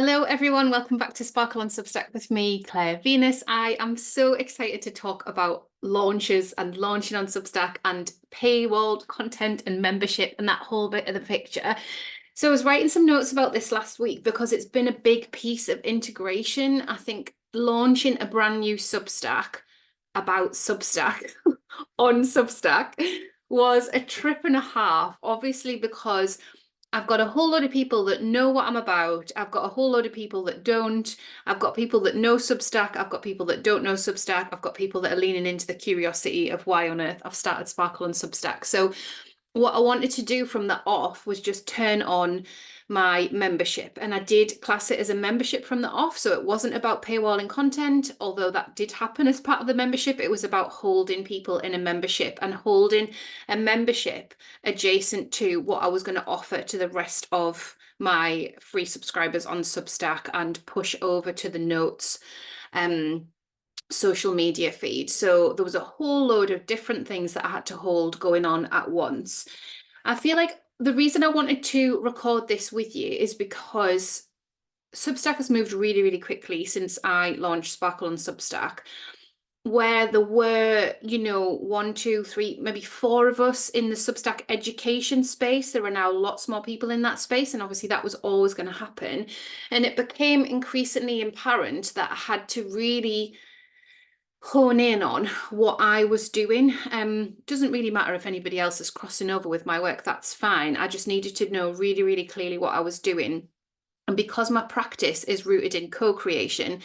Hello, everyone. Welcome back to Sparkle on Substack with me, Claire Venus. I am so excited to talk about launches and launching on Substack and paywalled content and membership and that whole bit of the picture. So I was writing some notes about this last week because it's been a big piece of integration. I think launching a brand new Substack about Substack on Substack was a trip and a half, obviously, because I've got a whole load of people that know what I'm about. I've got a whole load of people that don't. I've got people that know Substack. I've got people that don't know Substack. I've got people that are leaning into the curiosity of why on earth I've started Sparkle on Substack. So what I wanted to do from the off was just turn on my membership, and I did class it as a membership from the off. So it wasn't about paywalling content, although that did happen as part of the membership. It was about holding people in a membership and holding a membership adjacent to what I was going to offer to the rest of my free subscribers on Substack and push over to the notes social media feed. So there was a whole load of different things that I had to hold going on at once. I feel like the reason I wanted to record this with you is because Substack has moved really, really quickly since I launched Sparkle on Substack, where there were, one, two, three, maybe four of us in the Substack education space. There are now lots more people in that space, and obviously that was always going to happen. And it became increasingly apparent that I had to really hone in on what I was doing. Doesn't really matter if anybody else is crossing over with my work, that's fine. I just needed to know really, really clearly what I was doing. And because my practice is rooted in co-creation,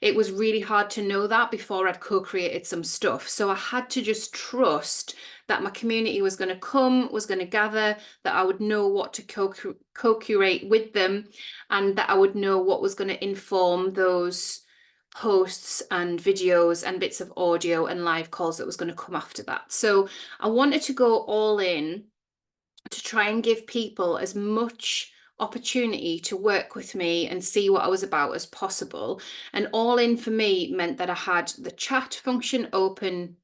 it was really hard to know that before I'd co-created some stuff. So I had to just trust that my community was going to come, was going to gather, that I would know what to co-curate with them, and that I would know what was going to inform those posts and videos and bits of audio and live calls that was going to come after that. So I wanted to go all in to try and give people as much opportunity to work with me and see what I was about as possible. And all in for me meant that I had the chat function open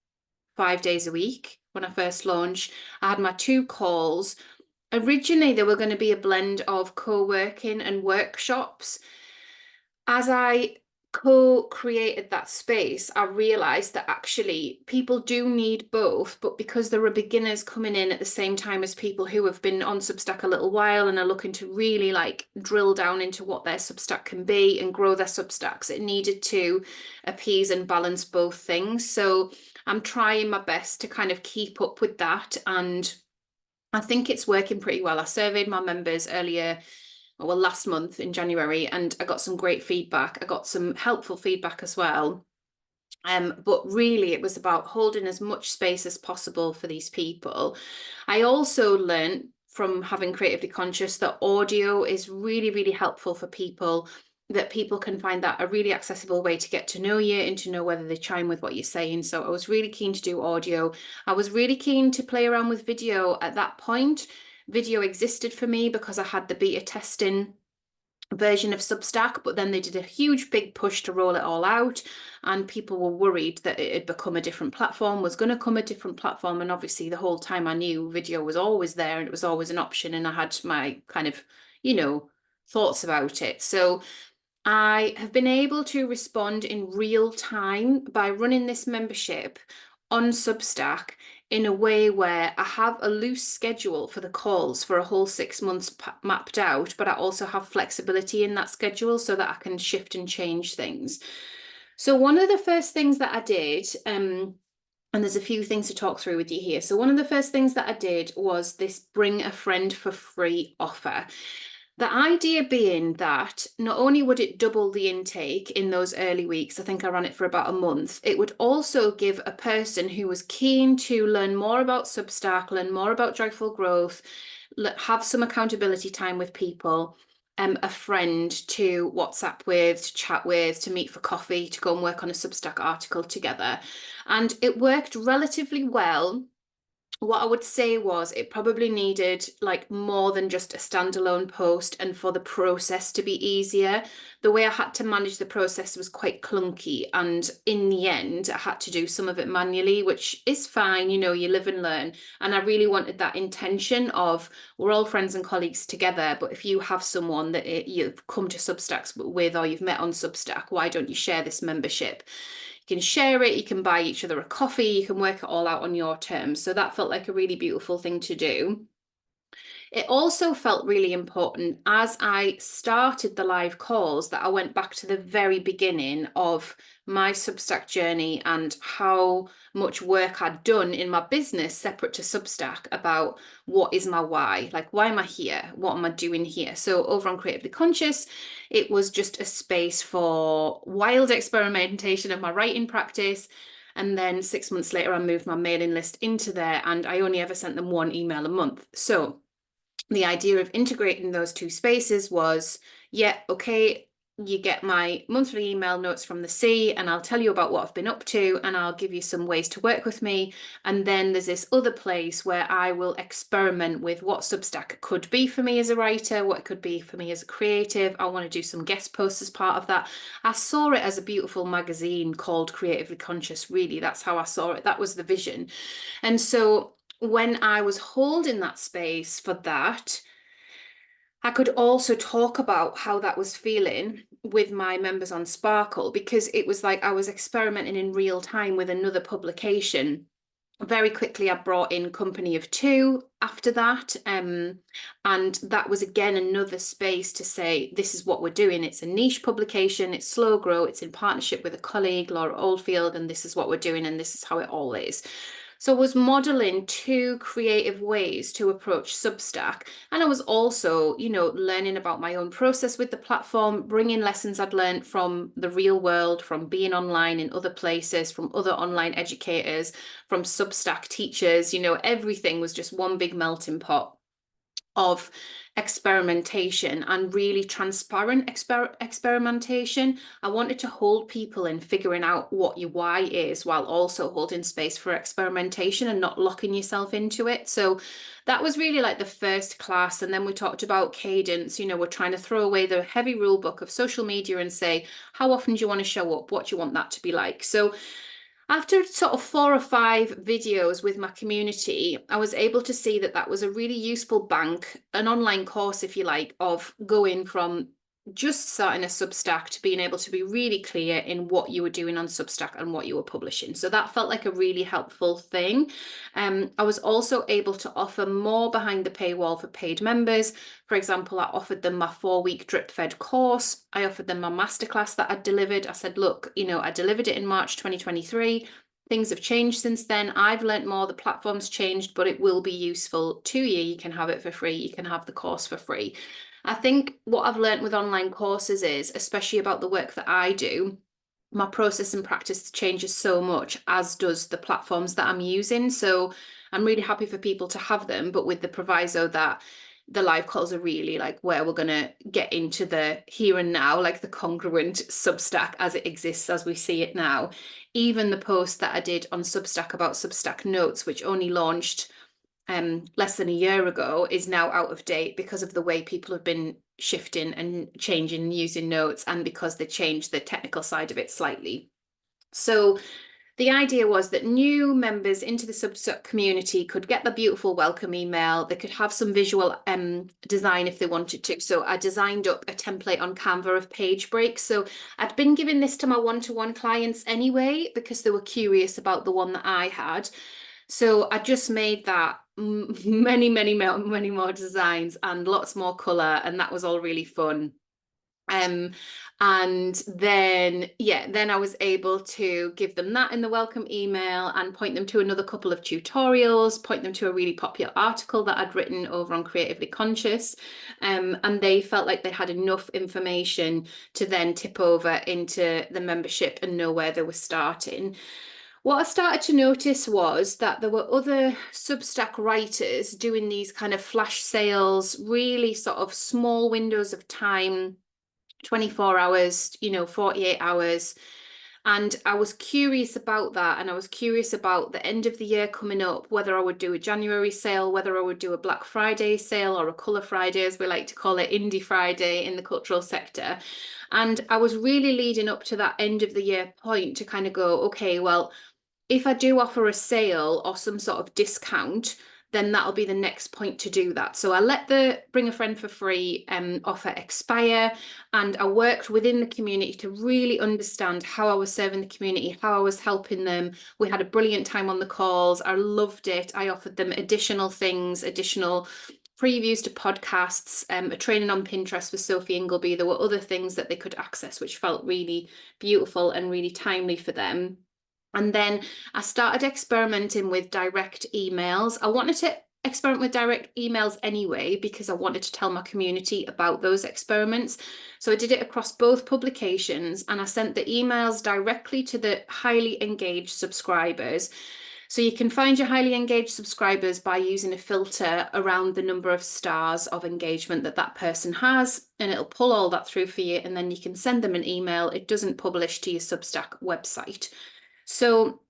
5 days a week when I first launched. I had my 2 calls. Originally, there were going to be a blend of co-working and workshops. As I co-created that space, I realized that actually people do need both, but because there are beginners coming in at the same time as people who have been on Substack a little while and are looking to really drill down into what their Substack can be and grow their Substacks, it needed to appease and balance both things. So I'm trying my best to kind of keep up with that, and I think it's working pretty well. I surveyed my members last month in January, and I got some great feedback. I got some helpful feedback as well. But really, it was about holding as much space as possible for these people. I also learned from having Creatively Conscious that audio is really, really helpful for people, that people can find that a really accessible way to get to know you and to know whether they chime with what you're saying. So I was really keen to do audio. I was really keen to play around with video at that point. Video existed for me because I had the beta testing version of Substack, but then they did a huge big push to roll it all out, and people were worried that it had become a different platform, was going to come a different platform. And obviously the whole time I knew video was always there and it was always an option, and I had my kind of, thoughts about it. So I have been able to respond in real time by running this membership on Substack in a way where I have a loose schedule for the calls for a whole 6 months mapped out, but I also have flexibility in that schedule so that I can shift and change things. So one of the first things that I did, and there's a few things to talk through with you here. So one of the first things that I did was this bring a friend for free offer. The idea being that not only would it double the intake in those early weeks, I think I ran it for about a month, it would also give a person who was keen to learn more about Substack, learn more about joyful growth, have some accountability time with people, a friend to WhatsApp with, to chat with, to meet for coffee, to go and work on a Substack article together. And it worked relatively well what I would say was it probably needed like more than just a standalone post, and for the process to be easier. The way I had to manage the process was quite clunky, and in the end I had to do some of it manually, which is fine, you know, you live and learn. And I really wanted that intention of, we're all friends and colleagues together, but if you have someone that you've come to Substacks with, or you've met on Substack, why don't you share this membership? You can share it, you can buy each other a coffee, you can work it all out on your terms. So that felt like a really beautiful thing to do. It also felt really important as I started the live calls that I went back to the very beginning of my Substack journey and how much work I'd done in my business separate to Substack about what is my why? Like, why am I here? What am I doing here? So over on Creatively Conscious, it was just a space for wild experimentation of my writing practice. And then 6 months later, I moved my mailing list into there, and I only ever sent them one email a month. So the idea of integrating those two spaces was, yeah, okay, you get my monthly email notes from the sea, and I'll tell you about what I've been up to, and I'll give you some ways to work with me. And then there's this other place where I will experiment with what Substack could be for me as a writer, what it could be for me as a creative. I want to do some guest posts as part of that. I saw it as a beautiful magazine called Creatively Conscious, really. That's how I saw it. That was the vision. And so when I was holding that space for that, I could also talk about how that was feeling with my members on Sparkle, because it was like I was experimenting in real time with another publication. Very quickly, I brought in Company of Two after that. And that was again another space to say, this is what we're doing. It's a niche publication, it's slow grow, it's in partnership with a colleague, Laura Oldfield, and this is what we're doing, and this is how it all is. So I was modeling two creative ways to approach Substack. And I was also, you know, learning about my own process with the platform, bringing lessons I'd learned from the real world, from being online in other places, from other online educators, from Substack teachers. You know, everything was just one big melting pot of experimentation, and really transparent experimentation. I wanted to hold people in figuring out what your why is, while also holding space for experimentation and not locking yourself into it. So that was really like the first class. And then we talked about cadence. You know, we're trying to throw away the heavy rule book of social media and say, how often do you want to show up? What do you want that to be like? So after sort of 4 or 5 videos with my community, I was able to see that that was a really useful bank, an online course, if you like, of going from just starting a Substack to being able to be really clear in what you were doing on Substack and what you were publishing. So that felt like a really helpful thing. I was also able to offer more behind the paywall for paid members. For example, I offered them my 4-week drip fed course. I offered them my masterclass that I delivered. I said, look, you know, I delivered it in March 2023. Things have changed since then. I've learned more, the platform's changed, but it will be useful to you. You can have it for free. You can have the course for free. I think what I've learned with online courses is, especially about the work that I do, my process and practice changes so much, as does the platforms that I'm using. So I'm really happy for people to have them, but with the proviso that the live calls are really like where we're going to get into the here and now, like the congruent Substack as it exists, as we see it now. Even the post that I did on Substack about Substack Notes, which only launched less than a year ago, is now out of date because of the way people have been shifting and changing and using notes, and because they changed the technical side of it slightly. So the idea was that new members into the Substack community could get the beautiful welcome email. They could have some visual design if they wanted to. So I designed up a template on Canva of page breaks. So I'd been giving this to my one-to-one clients anyway, because they were curious about the one that I had. So I just made that many more designs and lots more color, and that was all really fun. And then I was able to give them that in the welcome email and point them to another couple of tutorials, point them to a really popular article that I'd written over on Creatively Conscious. And they felt like they had enough information to then tip over into the membership and know where they were starting. What I started to notice was that there were other Substack writers doing these kind of flash sales, really sort of small windows of time, 24 hours, 48 hours. And I was curious about that. And I was curious about the end of the year coming up, whether I would do a January sale, whether I would do a Black Friday sale or a Colour Friday, as we like to call it, Indie Friday in the cultural sector. And I was really leading up to that end of the year point to kind of go, okay, well, if I do offer a sale or some sort of discount, then that'll be the next point to do that. So I let the Bring a Friend for Free offer expire, and I worked within the community to really understand how I was serving the community, how I was helping them. We had a brilliant time on the calls. I loved it. I offered them additional things, additional previews to podcasts, a training on Pinterest with Sophie Ingleby. There were other things that they could access, which felt really beautiful and really timely for them. And then I started experimenting with direct emails. I wanted to experiment with direct emails anyway, because I wanted to tell my community about those experiments. So I did it across both publications, and I sent the emails directly to the highly engaged subscribers. So you can find your highly engaged subscribers by using a filter around the number of stars of engagement that that person has, and it'll pull all that through for you, and then you can send them an email. It doesn't publish to your Substack website. So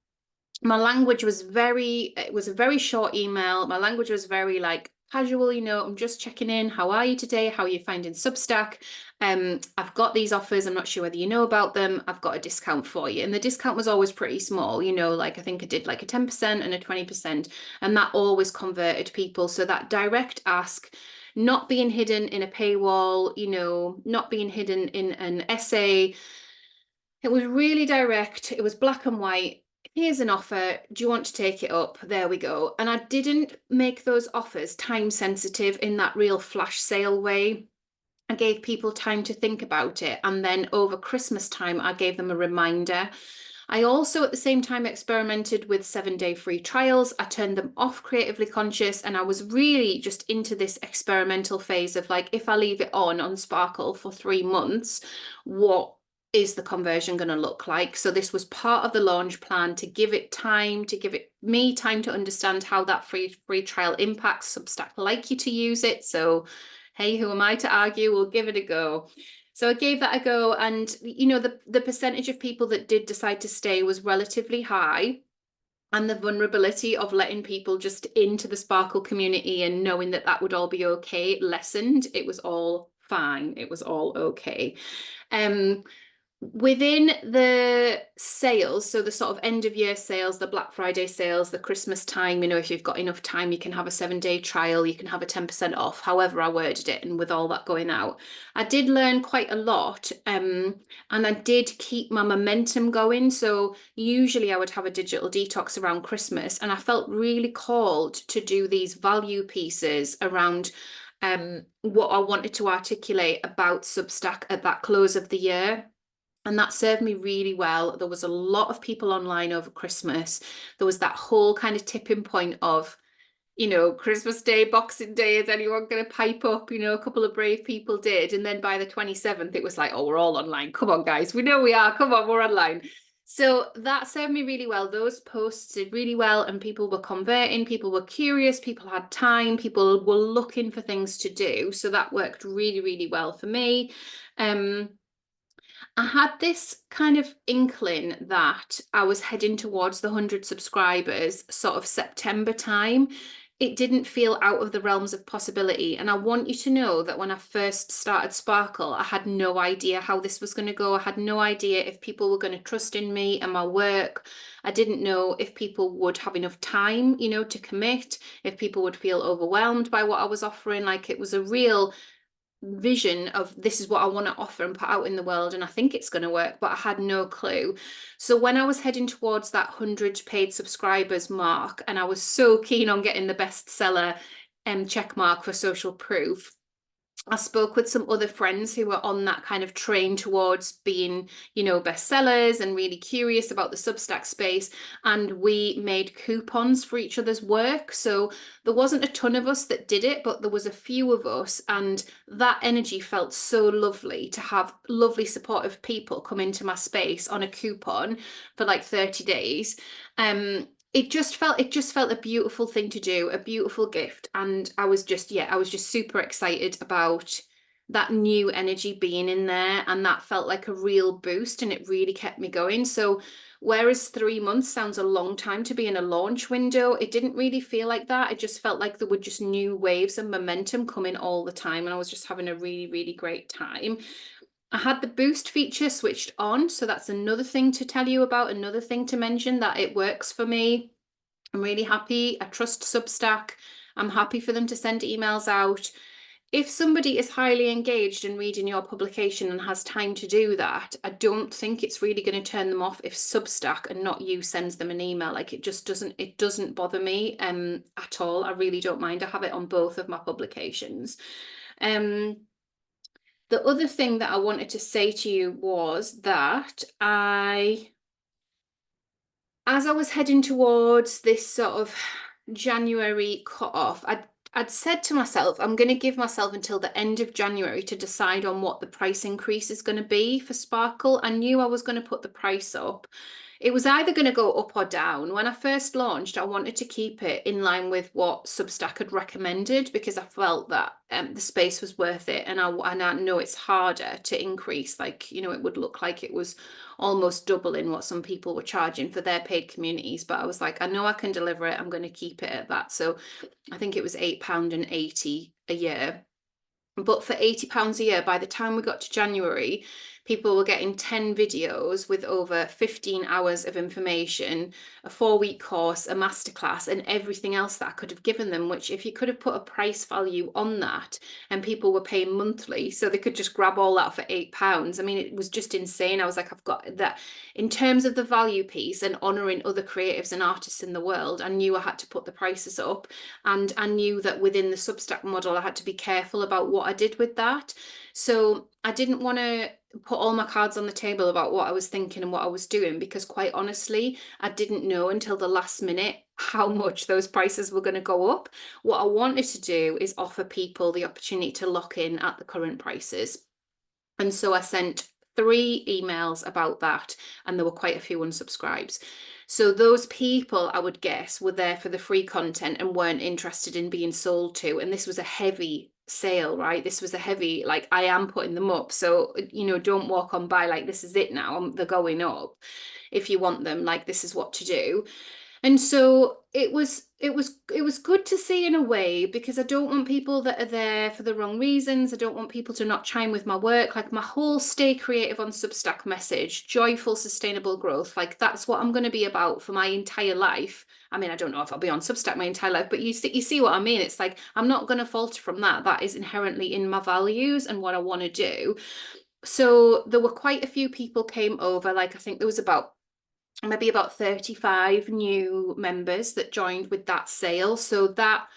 my language was it was a very short email. My language was very like casual, I'm just checking in. How are you today? How are you finding Substack? I've got these offers. I'm not sure whether you know about them. I've got a discount for you. And the discount was always pretty small, like I think I did like a 10% and a 20%, and that always converted people. So that direct ask, not being hidden in a paywall, not being hidden in an essay. It was really direct. It was black and white. Here's an offer. Do you want to take it up? There we go. And I didn't make those offers time sensitive in that real flash sale way. I gave people time to think about it. And then over Christmas time, I gave them a reminder. I also at the same time experimented with 7-day free trials. I turned them off Creatively Conscious, and I was really just into this experimental phase of like, if I leave it on Sparkle for 3 months, what is the conversion going to look like? So this was part of the launch plan, to give it time, to give me time to understand how that free trial impacts Substack, like you to use it. So hey, who am I to argue? We'll give it a go. So I gave that a go, and the percentage of people that did decide to stay was relatively high, and the vulnerability of letting people just into the Sparkle community and knowing that that would all be okay lessened. It was all fine. It was all okay. Within the sales, so the sort of end of year sales, the Black Friday sales, the Christmas time, if you've got enough time, you can have a 7-day trial, you can have a 10% off, however I worded it. And with all that going out, I did learn quite a lot, and I did keep my momentum going. So usually I would have a digital detox around Christmas, and I felt really called to do these value pieces around what I wanted to articulate about Substack at that close of the year. And that served me really well. There was a lot of people online over Christmas. There was that whole kind of tipping point of, Christmas Day, Boxing Day, is anyone going to pipe up? A couple of brave people did. And then by the 27th, it was like, oh, we're all online. Come on, guys. We know we are. Come on, we're online. So that served me really well. Those posts did really well, and people were converting. People were curious. People had time. People were looking for things to do. So that worked really, really well for me. I had this kind of inkling that I was heading towards the 100 subscribers sort of September time. It didn't feel out of the realms of possibility. And I want you to know that when I first started Sparkle, I had no idea how this was going to go. I had no idea if people were going to trust in me and my work. I didn't know if people would have enough time, to commit, if people would feel overwhelmed by what I was offering. Like, it was a real vision of, this is what I want to offer and put out in the world, and I think it's going to work, but I had no clue. So when I was heading towards that 100 paid subscribers mark, and I was so keen on getting the bestseller check mark for social proof, I spoke with some other friends who were on that kind of train towards being, bestsellers and really curious about the Substack space. And we made coupons for each other's work. So there wasn't a ton of us that did it, but there was a few of us. And that energy felt so lovely, to have lovely supportive people come into my space on a coupon for like 30 days. It just felt a beautiful thing to do, a beautiful gift. And I was just super excited about that new energy being in there, and that felt like a real boost, and it really kept me going. So whereas 3 months sounds a long time to be in a launch window, it didn't really feel like that. It just felt like there were just new waves and momentum coming all the time, and I was just having a really, really great time. I had the boost feature switched on, so that's another thing to tell you about, another thing to mention, that it works for me. I'm really happy. I trust Substack. I'm happy for them to send emails out. If somebody is highly engaged in reading your publication and has time to do that, I don't think it's really going to turn them off if Substack and not you sends them an email. Like, it just doesn't bother me at all. I really don't mind. I have it on both of my publications. The other thing that I wanted to say to you was that as I was heading towards this sort of January cut-off, I'd said to myself, I'm going to give myself until the end of January to decide on what the price increase is going to be for Sparkle. I knew I was going to put the price up. It was either going to go up or down. When I first launched, I wanted to keep it in line with what Substack had recommended, because I felt that the space was worth it. And I know it's harder to increase. Like, it would look like it was almost doubling what some people were charging for their paid communities. But I was like, I know I can deliver it. I'm going to keep it at that. So I think it was £8.80 a year. But for £80 a year, by the time we got to January, people were getting 10 videos with over 15 hours of information, a 4-week course, a masterclass, and everything else that I could have given them, which if you could have put a price value on that, and people were paying monthly, so they could just grab all that for £8. I mean, it was just insane. I was like, I've got that. In terms of the value piece and honouring other creatives and artists in the world, I knew I had to put the prices up. And I knew that within the Substack model, I had to be careful about what I did with that. So I didn't want to put all my cards on the table about what I was thinking and what I was doing, because quite honestly, I didn't know until the last minute how much those prices were going to go up. What I wanted to do is offer people the opportunity to lock in at the current prices. And so I sent 3 emails about that, and there were quite a few unsubscribes. So those people, I would guess, were there for the free content and weren't interested in being sold to. And this was a heavy sale, right? This was a heavy, like, I am putting them up. So, don't walk on by like, this is it now. They're going up. If you want them, like, this is what to do. And so it was good to see in a way, because I don't want people that are there for the wrong reasons. I don't want people to not chime with my work. Like, my whole Stay Creative on Substack message, joyful, sustainable growth, like, that's what I'm going to be about for my entire life. I mean, I don't know if I'll be on Substack my entire life, but you see what I mean. It's like, I'm not going to falter from that. That is inherently in my values and what I want to do. So there were quite a few people came over. Like, I think there was maybe about 35 new members that joined with that sale. So that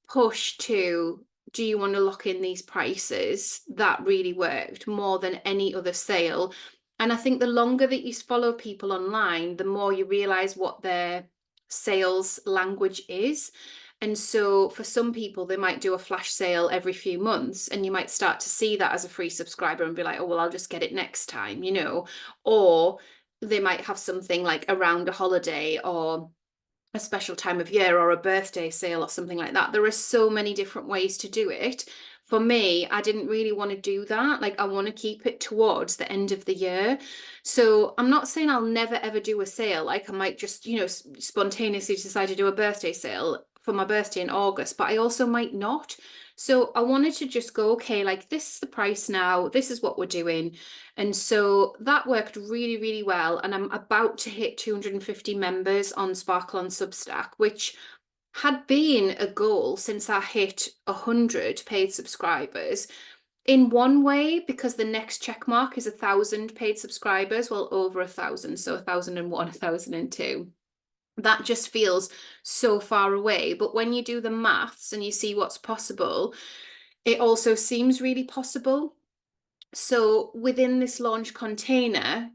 push to, do you want to lock in these prices, that really worked more than any other sale. And I think the longer that you follow people online, the more you realize what their sales language is. And so for some people, they might do a flash sale every few months, and you might start to see that as a free subscriber and be like, oh, well, I'll just get it next time, or they might have something like around a holiday or a special time of year or a birthday sale or something like that. There are so many different ways to do it. For me, I didn't really want to do that. Like, I want to keep it towards the end of the year. So I'm not saying I'll never ever do a sale. Like, I might just, spontaneously decide to do a birthday sale for my birthday in August, but I also might not. So I wanted to just go, okay, like, this is the price now. This is what we're doing. And so that worked really, really well. And I'm about to hit 250 members on Sparkle on Substack, which had been a goal since I hit 100 paid subscribers. In one way, because the next check mark is 1,000 paid subscribers, well, over 1,000, so 1,001, 1,002. That just feels so far away. But when you do the maths and you see what's possible, it also seems really possible. So within this launch container,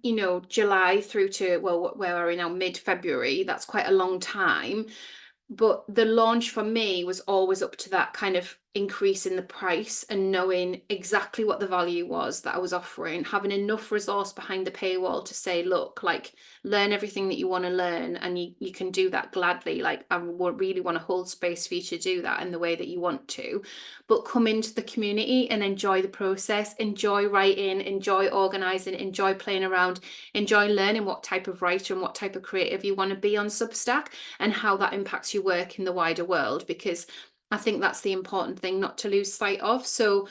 July through to, well, where are we now? Mid-February, that's quite a long time. But the launch for me was always up to that kind of increasing the price and knowing exactly what the value was that I was offering, having enough resource behind the paywall to say, look, like, learn everything that you want to learn, and you can do that gladly. Like, I really want to hold space for you to do that in the way that you want to, but come into the community and enjoy the process, enjoy writing, enjoy organizing, enjoy playing around, enjoy learning what type of writer and what type of creative you want to be on Substack, and how that impacts your work in the wider world, because I think that's the important thing not to lose sight of. So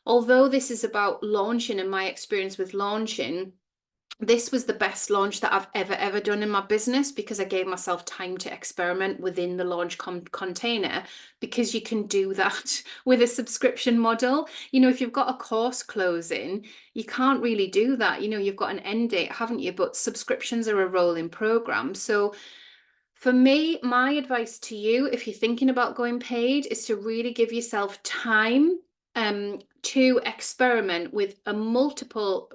although this is about launching and my experience with launching, this was the best launch that I've ever done in my business, because I gave myself time to experiment within the launch container, because you can do that with a subscription model. You know, if you've got a course closing, you can't really do that. You know, you've got an end date, haven't you? But subscriptions are a rolling program. So for me, my advice to you, if you're thinking about going paid, is to really give yourself time to experiment with a multiple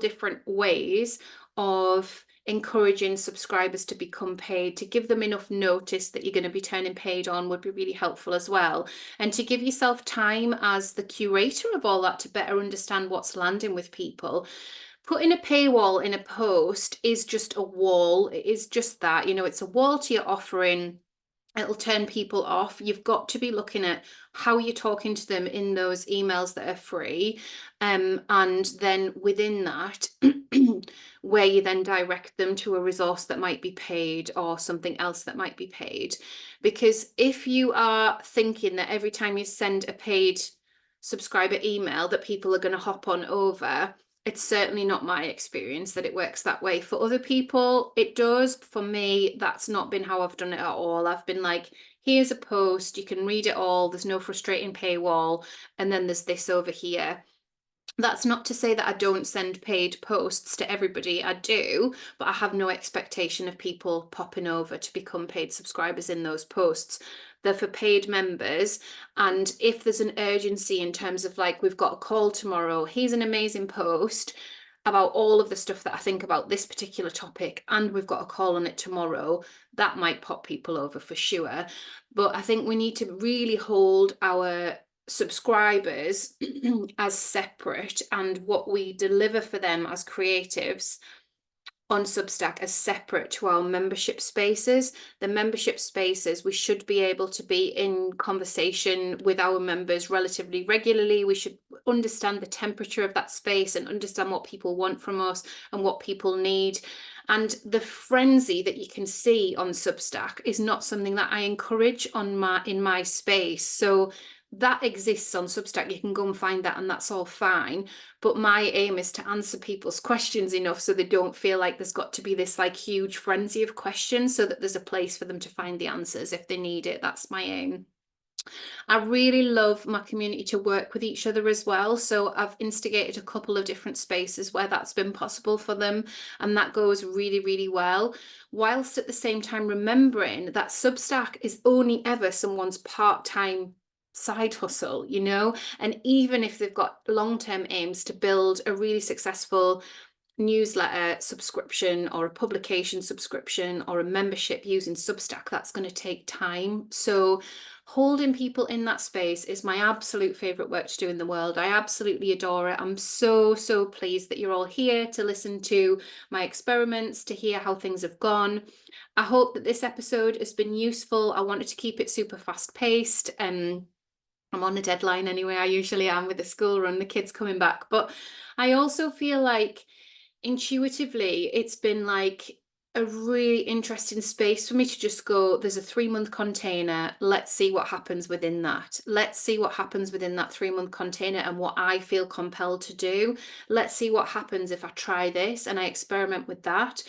different ways of encouraging subscribers to become paid. To give them enough notice that you're going to be turning paid on would be really helpful as well. And to give yourself time as the curator of all that to better understand what's landing with people. Putting a paywall in a post is just a wall. It is just that, you know, it's a wall to your offering. It'll turn people off. You've got to be looking at how you're talking to them in those emails that are free. And then within that, where you then direct them to a resource that might be paid or something else that might be paid. Because if you are thinking that every time you send a paid subscriber email that people are going to hop on over, it's certainly not my experience that it works that way. For other people, it does. For me, that's not been how I've done it at all. I've been like, here's a post, you can read it all, there's no frustrating paywall, and then there's this over here. That's not to say that I don't send paid posts to everybody. I do, but I have no expectation of people popping over to become paid subscribers in those posts. They're for paid members. And if there's an urgency in terms of, like, we've got a call tomorrow, here's an amazing post about all of the stuff that I think about this particular topic, and we've got a call on it tomorrow, that might pop people over for sure. But I think we need to really hold our subscribers as separate, and what we deliver for them as creatives on Substack as separate to our membership spaces. The membership spaces, we should be able to be in conversation with our members relatively regularly. We should understand the temperature of that space and understand what people want from us and what people need. And the frenzy that you can see on Substack is not something that I encourage in my space. So that exists on Substack. You can go and find that, and that's all fine. But my aim is to answer people's questions enough so they don't feel like there's got to be this like huge frenzy of questions, so that there's a place for them to find the answers if they need it. That's my aim. I really love my community to work with each other as well. So I've instigated a couple of different spaces where that's been possible for them, and that goes really, really well. Whilst at the same time remembering that Substack is only ever someone's part-time side hustle, you know, and even if they've got long-term aims to build a really successful newsletter subscription or a publication subscription or a membership using Substack, that's going to take time. So holding people in that space is my absolute favorite work to do in the world. I absolutely adore it. I'm so pleased that you're all here to listen to my experiments, to hear how things have gone. I hope that this episode has been useful. I wanted to keep it super fast paced. I'm on a deadline anyway. I usually am with the school run, the kids coming back. But I also feel like intuitively it's been like a really interesting space for me to just go, there's a 3-month container. Let's see what happens within that. Let's see what happens within that 3-month container and what I feel compelled to do. Let's see what happens if I try this and I experiment with that.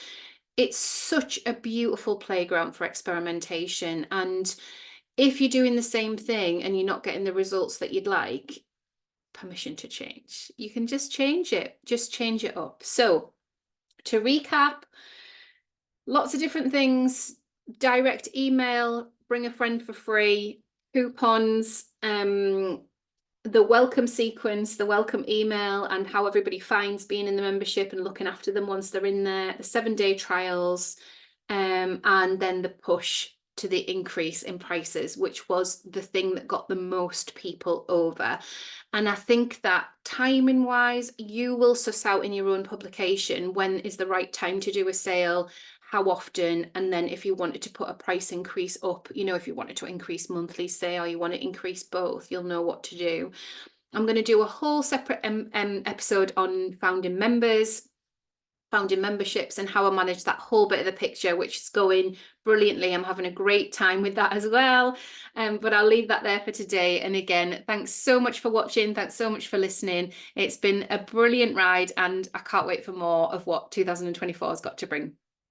It's such a beautiful playground for experimentation. And if you're doing the same thing and you're not getting the results that you'd like, permission to change. You can just change it up. So to recap, lots of different things: direct email, bring a friend for free, coupons, the welcome sequence, the welcome email, and how everybody finds being in the membership and looking after them once they're in there, the 7-day trials, and then the push to the increase in prices, which was the thing that got the most people over. And I think that timing wise, you will suss out in your own publication when is the right time to do a sale, how often, and then if you wanted to put a price increase up, you know, if you wanted to increase monthly, say, or you want to increase both, you'll know what to do. I'm going to do a whole separate episode on founding members, founding memberships, and how I manage that whole bit of the picture, which is going brilliantly. I'm having a great time with that as well. But I'll leave that there for today. And again, thanks so much for watching. Thanks so much for listening. It's been a brilliant ride, and I can't wait for more of what 2024 has got to bring.